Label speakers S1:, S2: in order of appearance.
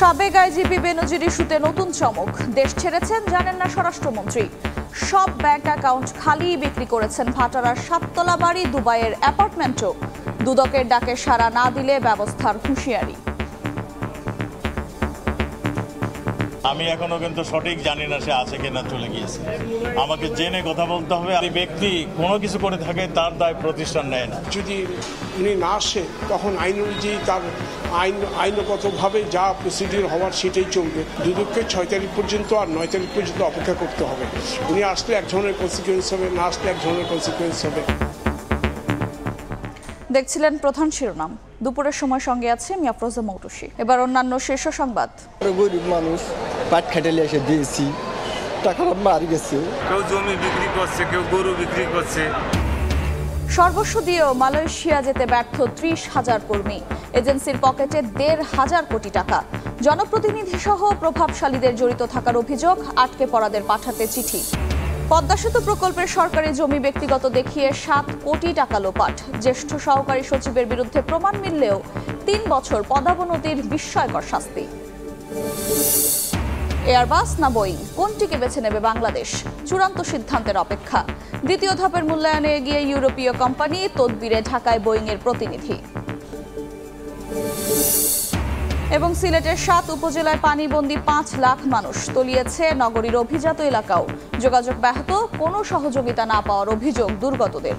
S1: সাবেক আইজিপি বেনজির ইস্যুতে নতুন চমক। দেশ ছেড়েছেন জানেন না স্বরাষ্ট্রমন্ত্রী। সব ব্যাংক অ্যাকাউন্ট খালি বিক্রি করেছেন ভাটারার 7তলা বাড়ি, দুবাইয়ের অ্যাপার্টমেন্টও। দুদকের ডাকে সাড়া না দিলে ব্যবস্থার হুঁশিয়ারি।
S2: আমি এখনো কিন্তু সঠিক জানি না সে আছে কিনা, চলে গিয়েছে। আমাকে জেনে কথা বলতে হবে। এই ব্যক্তি কোনো কিছু করে থাকে তার দায় প্রতিষ্ঠান নেয় না।
S3: যদি উনি না আসে তখন আইন অনুযায়ী তার আইনগতভাবে যা প্রসিডিউর হওয়ার সেটাই চলবে। দুদককে 6 তারিখ পর্যন্ত আর 9 তারিখ পর্যন্ত অপেক্ষা করতে হবে। উনি আসলে এক ধরনের কনসিকুয়েন্স হবে, না আসলে এক ধরনের কনসিকুয়েন্স হবে।
S1: দেখছিলেন প্রধান শিরোনাম। দুপুরের সময় সঙ্গে আছে আমি আফরোজা মৌটুসী। এবার অন্যান্য শীর্ষ সংবাদ।
S4: গরিব মানুষ পাট খাটালে এসে দিয়েছি, টাকাটা মারি গেছে।
S5: কেউ জমি বিক্রি করছে, কেউ গরু বিক্রি করছে।
S1: সর্বস্ব দিয়েও মালয়েশিয়া যেতে ব্যর্থ 30,000 কর্মী। এজেন্সির পকেটে 1,500 কোটি টাকা। জনপ্রতিনিধি সহ প্রভাবশালীদের জড়িত থাকার অভিযোগ, আটকে পড়াদের পাঠাতে চিঠি। পদ্মা সেতু প্রকল্পের সরকারি জমি ব্যক্তিগত দেখিয়ে 7 কোটি টাকা লোপাট। জ্যেষ্ঠ সহকারী সচিবের বিরুদ্ধে প্রমাণ মিললেও 3 বছর পদাবনতির বিস্ময়কর শাস্তি। এয়ারবাস না বোয়িং, কোনটিকে বেছে নেবে বাংলাদেশ? চূড়ান্ত সিদ্ধান্তের অপেক্ষা। দ্বিতীয় ধাপের মূল্যায়নে এগিয়ে ইউরোপীয় কোম্পানি, তদবিরে ঢাকায় বোয়িংয়ের প্রতিনিধি। এবং সিলেটের 7 উপজেলায় পানিবন্দী 5 লাখ মানুষ। তলিয়েছে নগরীর অভিজাত এলাকাও। যোগাযোগ ব্যাহত, কোনো সহযোগিতা না পাওয়ার অভিযোগ দুর্গতদের।